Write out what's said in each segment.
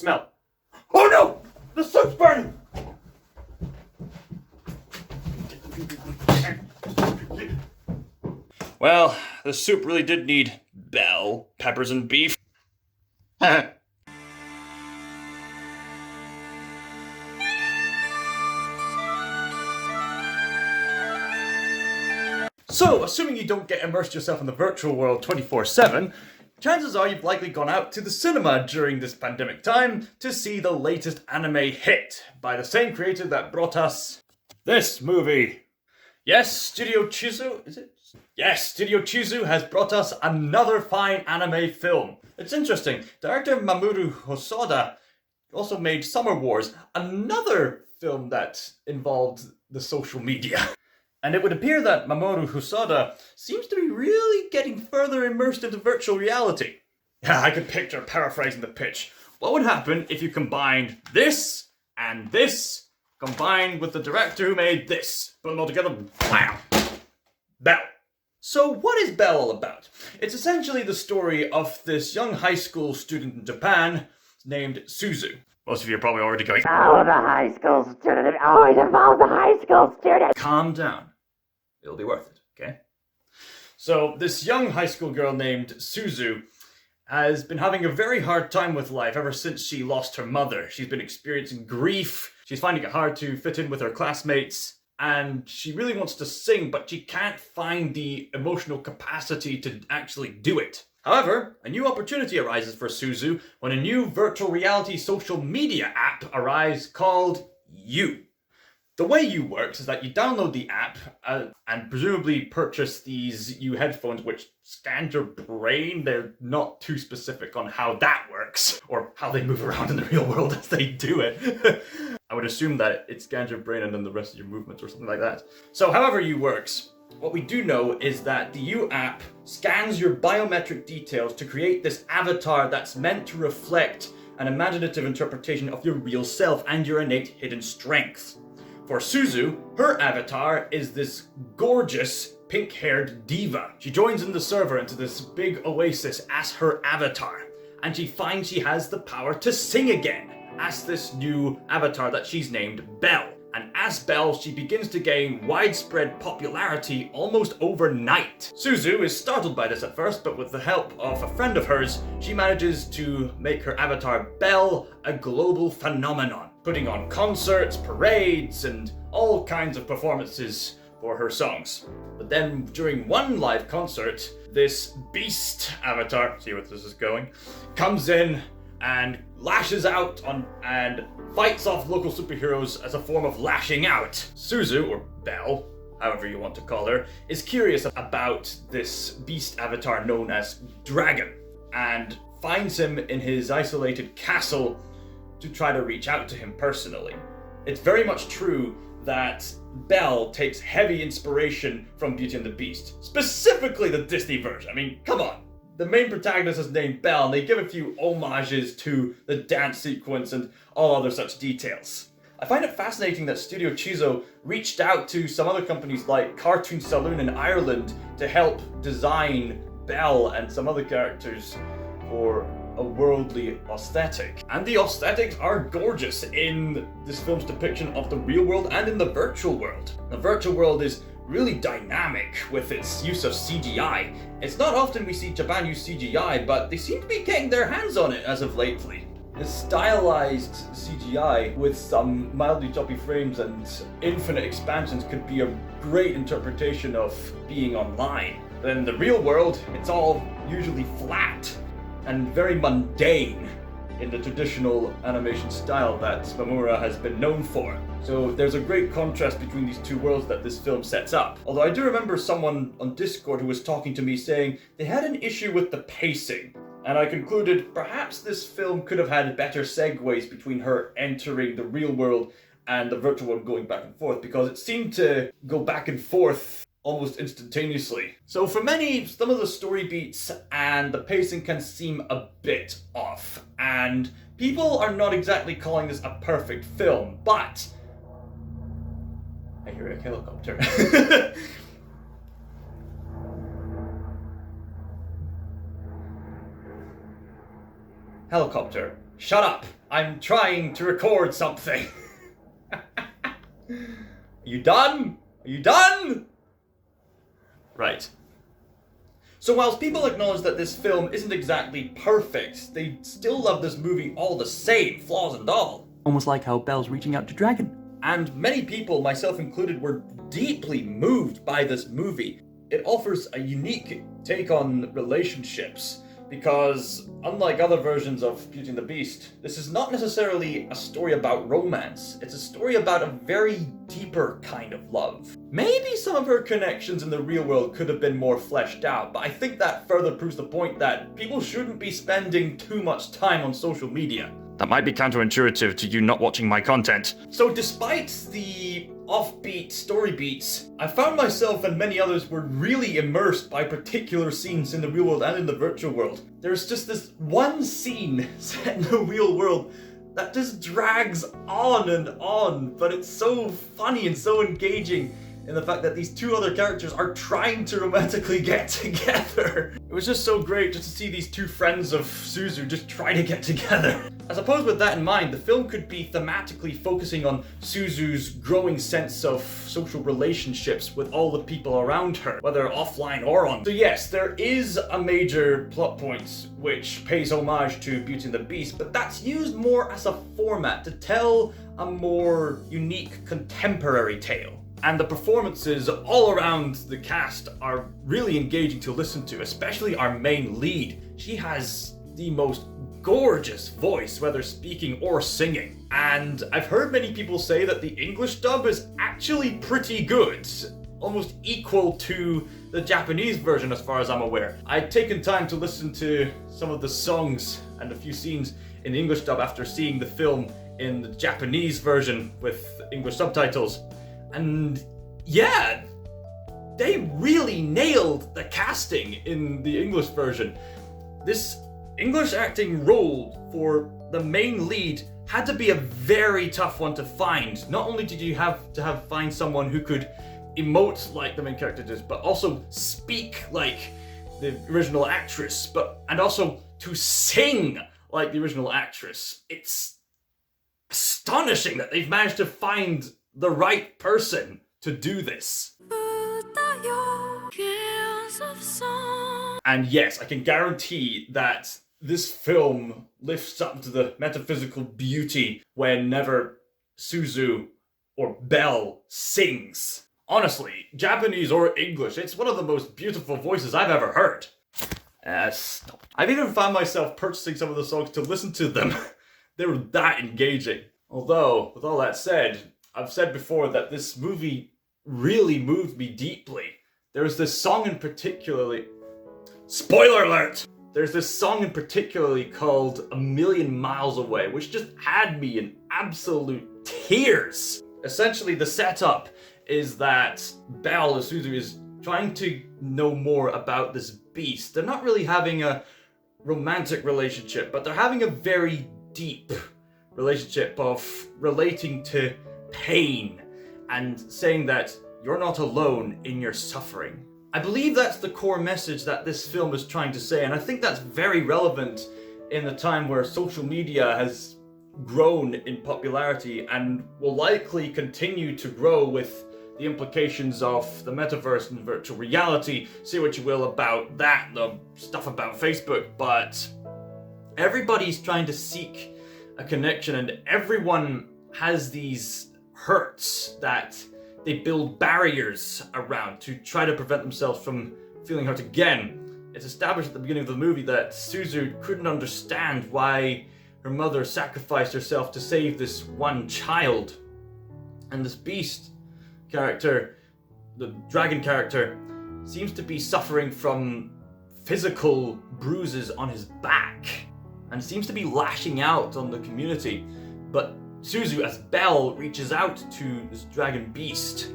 smell. Oh no! The soup's burning! Well, the soup really did need Belle, peppers and beef. So, assuming you don't get immersed yourself in the virtual world 24/7, chances are you've likely gone out to the cinema during this pandemic time to see the latest anime hit by the same creator that brought us this movie. Yes, Studio Chizu, is it? Yes, Studio Chizu has brought us another fine anime film. It's interesting, director Mamoru Hosoda also made Summer Wars, another film that involved the social media. And it would appear that Mamoru Hosoda seems to be really getting further immersed into virtual reality. Yeah, I could picture paraphrasing the pitch. What would happen if you combined this and this, combined with the director who made this? Put them all together, blam! Belle. So what is Belle all about? It's essentially the story of this young high school student in Japan named Suzu. Most of you are probably already going, Oh, the high school student. It always involves the high school student. calm down. It'll be worth it, okay? So this young high school girl named Suzu has been having a very hard time with life ever since she lost her mother. She's been experiencing grief, she's finding it hard to fit in with her classmates, and she really wants to sing, but she can't find the emotional capacity to actually do it. However, a new opportunity arises for Suzu when a new virtual reality social media app arrives called You. The way You works is that you download the app and presumably purchase these You headphones which scan your brain. They're not too specific on how that works or how they move around in the real world as they do it. I would assume that it scans your brain and then the rest of your movements or something like that. So however You works, what we do know is that the You app scans your biometric details to create this avatar that's meant to reflect an imaginative interpretation of your real self and your innate hidden strengths. For Suzu, her avatar is this gorgeous pink-haired diva. She joins in the server into this big oasis as her avatar, and she finds she has the power to sing again as this new avatar that she's named Belle. And as Belle, she begins to gain widespread popularity almost overnight. Suzu is startled by this at first, but with the help of a friend of hers, she manages to make her avatar Belle a global phenomenon, putting on concerts, parades, and all kinds of performances for her songs. But then during one live concert, this beast avatar, see where this is going, comes in and lashes out on and fights off local superheroes as a form of lashing out. Suzu, or Belle, however you want to call her, is curious about this beast avatar known as Dragon, and finds him in his isolated castle to try to reach out to him personally. It's very much true that Belle takes heavy inspiration from Beauty and the Beast, specifically the Disney version. I mean, come on. The main protagonist is named Belle, and they give a few homages to the dance sequence and all other such details. I find it fascinating that Studio Chizu reached out to some other companies like Cartoon Saloon in Ireland to help design Belle and some other characters for a worldly aesthetic. And the aesthetics are gorgeous in this film's depiction of the real world and in the virtual world. The virtual world is really dynamic with its use of CGI. It's not often we see Japan use CGI, but they seem to be getting their hands on it as of lately. This stylized CGI with some mildly choppy frames and infinite expansions could be a great interpretation of being online. But in the real world, it's all usually flat and very mundane in the traditional animation style that Mamura has been known for. So there's a great contrast between these two worlds that this film sets up. Although I do remember someone on Discord who was talking to me saying they had an issue with the pacing. And I concluded perhaps this film could have had better segues between her entering the real world and the virtual world going back and forth, because it seemed to go back and forth almost instantaneously. So for many, some of the story beats and the pacing can seem a bit off, and people are not exactly calling this a perfect film, but I hear a helicopter. Helicopter, shut up! I'm trying to record something. You done? Are you done? Right. So whilst people acknowledge that this film isn't exactly perfect, they still love this movie all the same, flaws and all. Almost like how Belle's reaching out to Dragon. And many people, myself included, were deeply moved by this movie. It offers a unique take on relationships, because unlike other versions of Beauty and the Beast, this is not necessarily a story about romance. It's a story about a very deeper kind of love. Maybe some of her connections in the real world could have been more fleshed out, but I think that further proves the point that people shouldn't be spending too much time on social media. That might be counterintuitive to you not watching my content. So despite the offbeat story beats, I found myself and many others were really immersed by particular scenes in the real world and in the virtual world. There's just this one scene set in the real world that just drags on, but it's so funny and so engaging in the fact that these two other characters are trying to romantically get together. It was just so great just to see these two friends of Suzu just try to get together. I suppose with that in mind, the film could be thematically focusing on Suzu's growing sense of social relationships with all the people around her, whether offline or on. So yes, there is a major plot point which pays homage to Beauty and the Beast, but that's used more as a format to tell a more unique contemporary tale. And the performances all around the cast are really engaging to listen to, especially our main lead. She has the most gorgeous voice, whether speaking or singing. And I've heard many people say that the English dub is actually pretty good, almost equal to the Japanese version as far as I'm aware. I'd taken time to listen to some of the songs and a few scenes in the English dub after seeing the film in the Japanese version with English subtitles. And yeah, they really nailed the casting in the English version. This English acting role for the main lead had to be a very tough one to find. Not only did you have to find someone who could emote like the main character does, but also speak like the original actress, and also to sing like the original actress. It's astonishing that they've managed to find the right person to do this. And yes, I can guarantee that this film lifts up to the metaphysical beauty whenever Suzu or Belle sings. Honestly, Japanese or English, it's one of the most beautiful voices I've ever heard. Stop. I've even found myself purchasing some of the songs to listen to them. They were that engaging. Although, with all that said, I've said before that this movie really moved me deeply. There's this song in particularly... Spoiler alert! There's this song in particularly called A Million Miles Away, which just had me in absolute tears. Essentially, the setup is that Belle, as Suzu, is trying to know more about this beast. They're not really having a romantic relationship, but they're having a very deep relationship of relating to pain and saying that you're not alone in your suffering. I believe that's the core message that this film is trying to say, and I think that's very relevant in the time where social media has grown in popularity and will likely continue to grow with the implications of the metaverse and virtual reality. Say what you will about that, the stuff about Facebook, but everybody's trying to seek a connection, and everyone has these hurts that they build barriers around to try to prevent themselves from feeling hurt again. It's established at the beginning of the movie that Suzu couldn't understand why her mother sacrificed herself to save this one child. And this beast character, the dragon character, seems to be suffering from physical bruises on his back and seems to be lashing out on the community. But Suzu, as Belle, reaches out to this dragon beast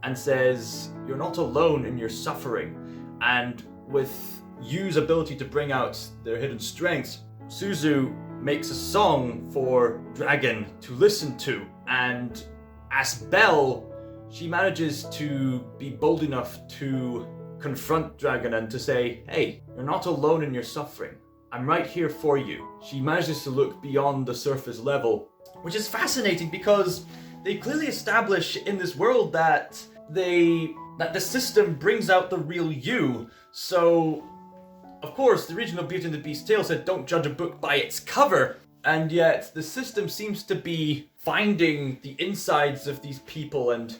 and says, "You're not alone in your suffering." And with Yu's ability to bring out their hidden strengths, Suzu makes a song for Dragon to listen to. And as Belle, she manages to be bold enough to confront Dragon and to say, "Hey, you're not alone in your suffering. I'm right here for you. She manages to look beyond the surface level, which is fascinating because they clearly establish in this world that the system brings out the real you. So, of course, the original Beauty and the Beast tale said don't judge a book by its cover, and yet the system seems to be finding the insides of these people and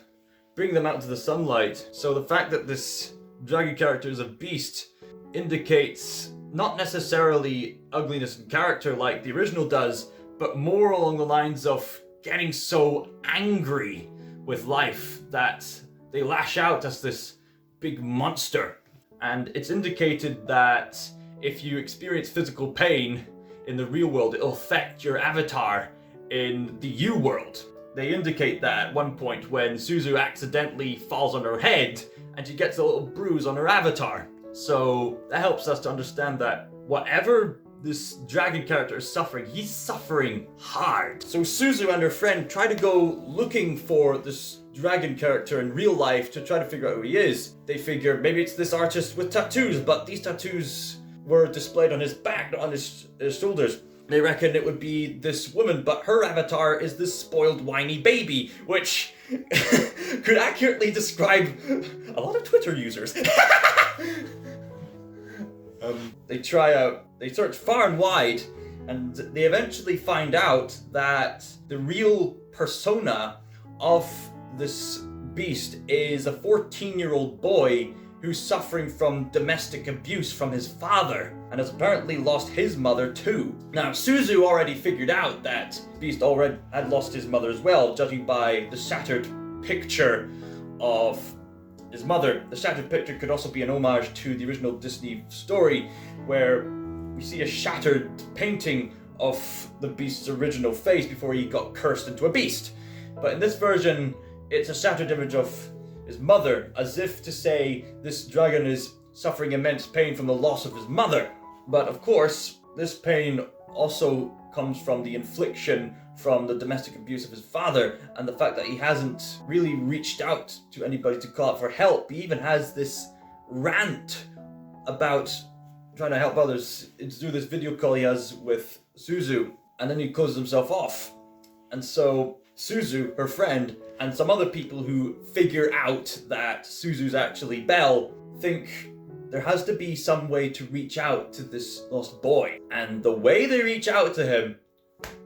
bringing them out into the sunlight. So the fact that this dragon character is a beast indicates not necessarily ugliness in character like the original does, but more along the lines of getting so angry with life that they lash out as this big monster. And it's indicated that if you experience physical pain in the real world, it'll affect your avatar in the U world. They indicate that at one point when Suzu accidentally falls on her head and she gets a little bruise on her avatar. So that helps us to understand that whatever this dragon character is suffering, he's suffering hard. So Suzu and her friend try to go looking for this dragon character in real life to try to figure out who he is. They figure maybe it's this artist with tattoos, but these tattoos were displayed on his back, not on his shoulders. They reckon it would be this woman, but her avatar is this spoiled whiny baby, which could accurately describe a lot of Twitter users. They search far and wide, and they eventually find out that the real persona of this beast is a 14-year-old boy who's suffering from domestic abuse from his father and has apparently lost his mother too. Now, Suzu already figured out that Beast already had lost his mother as well, judging by the shattered picture of his mother. The shattered picture could also be an homage to the original Disney story, where we see a shattered painting of the Beast's original face before he got cursed into a beast. But in this version, it's a shattered image of his mother, as if to say this dragon is suffering immense pain from the loss of his mother. But of course, this pain also comes from the infliction from the domestic abuse of his father, and the fact that he hasn't really reached out to anybody to call out for help. He even has this rant about trying to help others through this video call he has with Suzu, and then he closes himself off. And so Suzu, her friend, and some other people who figure out that Suzu's actually Belle think there has to be some way to reach out to this lost boy. And the way they reach out to him,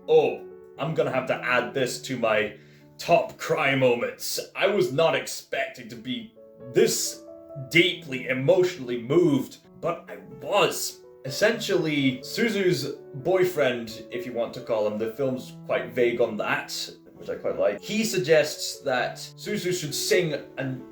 oh, I'm gonna have to add this to my top cry moments. I was not expecting to be this deeply emotionally moved, but I was. Essentially, Suzu's boyfriend, if you want to call him, the film's quite vague on that, which I quite like. He suggests that Suzu should sing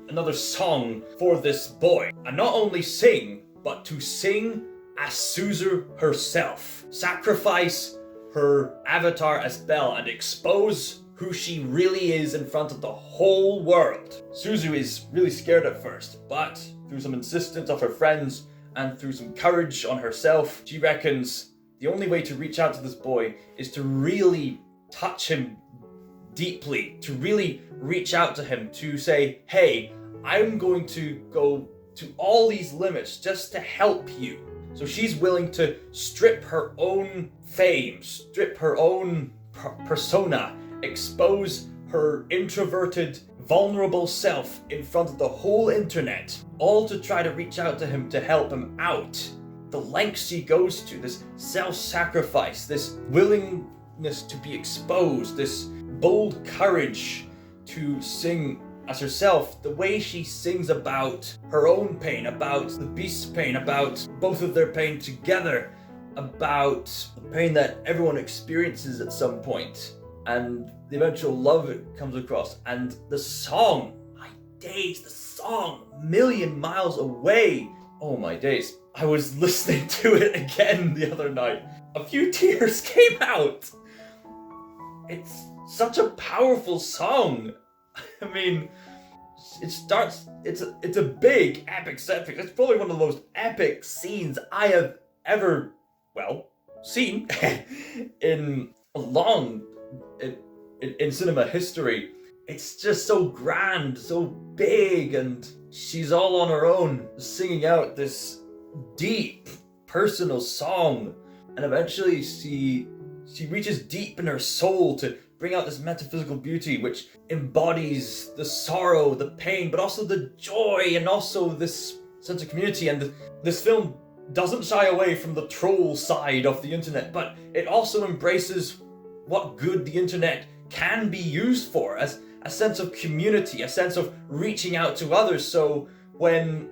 another song for this boy. And not only sing, but to sing as Suzu herself. Sacrifice her avatar as Belle and expose who she really is in front of the whole world. Suzu is really scared at first, but through some insistence of her friends and through some courage on herself, she reckons the only way to reach out to this boy is to really touch him deeply, to really reach out to him, to say, hey, I'm going to go to all these limits just to help you. So she's willing to strip her own fame, strip her own persona, expose her introverted, vulnerable self in front of the whole internet, all to try to reach out to him to help him out. The lengths she goes to, this self-sacrifice, this willingness to be exposed, this bold courage to sing as herself, the way she sings about her own pain, about the beast's pain, about both of their pain together, about the pain that everyone experiences at some point, and the eventual love it comes across. And the song, my days, the song, Million Miles Away. Oh my days. I was listening to it again the other night. A few tears came out. It's such a powerful song. I mean, it starts, it's a big epic set piece. It's probably one of the most epic scenes I have ever, seen in a long, in cinema history. It's just so grand, so big, and she's all on her own, singing out this deep, personal song And eventually she reaches deep in her soul to bring out this metaphysical beauty which embodies the sorrow, the pain, but also the joy and also this sense of community. And this film doesn't shy away from the troll side of the internet, but it also embraces what good the internet can be used for as a sense of community, a sense of reaching out to others. So when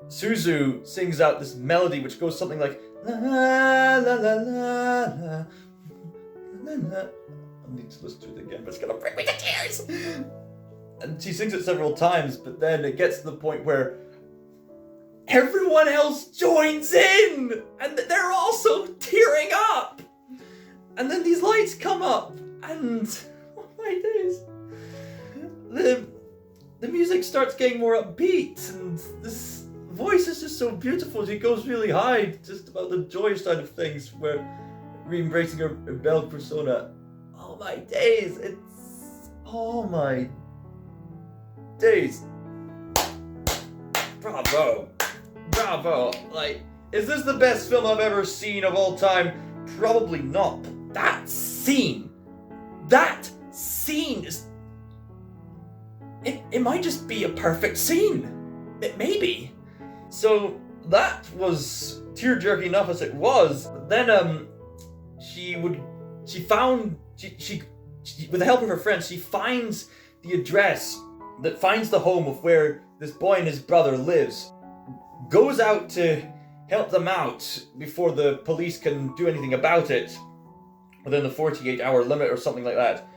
Suzu sings out this melody which goes something like la la la la la la la, I need to listen to it again, but it's gonna bring me to tears. And she sings it several times, but then it gets to the point where everyone else joins in, and they're also tearing up. And then these lights come up, and oh my days, the music starts getting more upbeat, and this voice is just so beautiful. She goes really high, just about the joyous side of things, where re-embracing her Belle persona. Oh my days, oh my days. Bravo. Like, is this the best film I've ever seen of all time? Probably not. But that scene is... It might just be a perfect scene. It may be. So, that was tear-jerking enough as it was. But then, she with the help of her friends, she finds the address that finds the home of where this boy and his brother lives, goes out to help them out before the police can do anything about it within the 48-hour limit or something like that.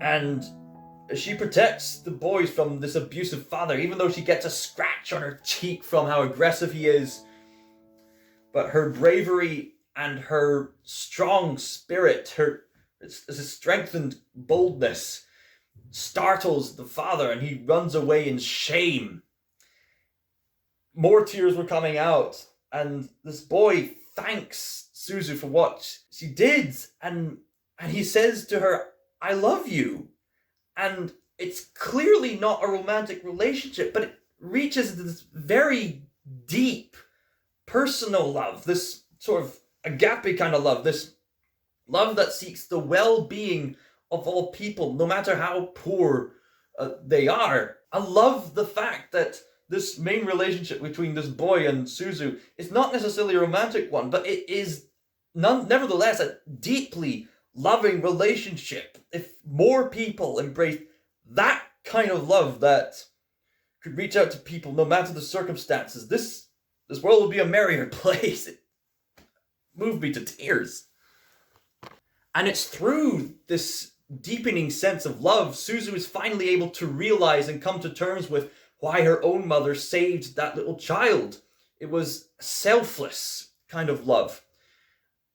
And she protects the boys from this abusive father, even though she gets a scratch on her cheek from how aggressive he is. But her bravery and her strong spirit, her strengthened boldness, startles the father, and he runs away in shame. More tears were coming out, and this boy thanks Suzu for what she did, and he says to her, "I love you." And it's clearly not a romantic relationship, but it reaches into this very deep personal love, this sort of agape kind of love, this love that seeks the well-being of all people, no matter how poor they are. I love the fact that this main relationship between this boy and Suzu is not necessarily a romantic one, but it is nevertheless a deeply loving relationship. If more people embrace that kind of love that could reach out to people no matter the circumstances, this world would be a merrier place. It moved me to tears. And it's through this deepening sense of love, Suzu is finally able to realize and come to terms with why her own mother saved that little child. It was selfless kind of love.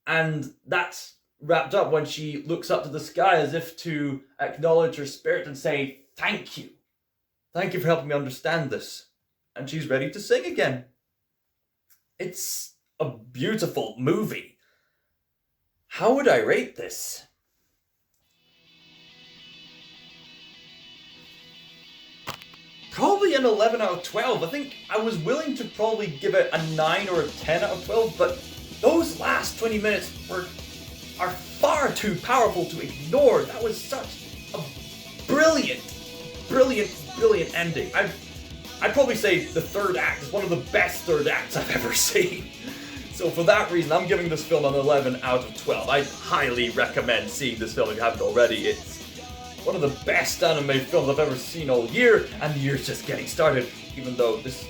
And that's wrapped up when she looks up to the sky as if to acknowledge her spirit and say, "Thank you. Thank you for helping me understand this." And she's ready to sing again. It's a beautiful movie. How would I rate this? Probably an 11 out of 12. I think I was willing to probably give it a 9 or a 10 out of 12, but those last 20 minutes are far too powerful to ignore. That was such a brilliant ending. I'd probably say the third act is one of the best third acts I've ever seen. So for that reason, I'm giving this film an 11 out of 12. I highly recommend seeing this film if you haven't already. It's one of the best anime films I've ever seen all year, and the year's just getting started, even though this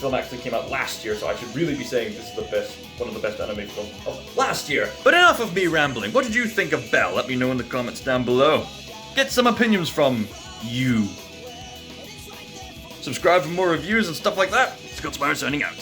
film actually came out last year, so I should really be saying this is one of the best anime films of last year. But enough of me rambling. What did you think of Belle? Let me know in the comments down below. Get some opinions from you. Subscribe for more reviews and stuff like that. ScotsThinker signing out.